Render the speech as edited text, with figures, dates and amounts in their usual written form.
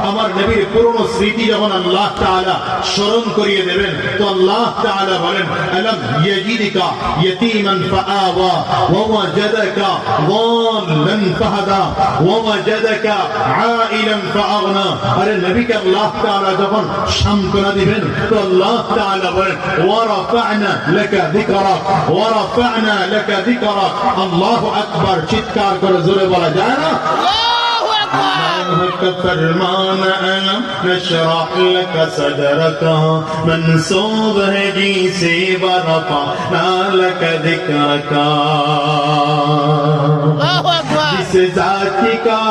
আমার নবীর পুরনো স্মৃতি যখন আল্লাহ তাআলা স্মরণ করিয়ে দেবেন তো আল্লাহ তাআলা বলেন আলাম ইয়াজিদকা ইয়াতীমান ফাআওয়া ওয়া ওয়াজাদাকা দাল্লান ফাহাদা ওয়া ওয়াজাদাকা আইলান ফাআগনা। আরে নবীকে আল্লাহ তাআলা যখন সান্ত্বনা দিবেন তো আল্লাহ তাআলা বলেন ওয়া রাফা'না লাকা যিকরাক ওয়া রাফা'না লাকা যিকরাক। আল্লাহু আকবার, চিৎকার করে জোরে বলা যায় না? فرمان ألم نشرح لك صدرك منصوب है जी से ورفعنا لك ذكرك जिस जाति का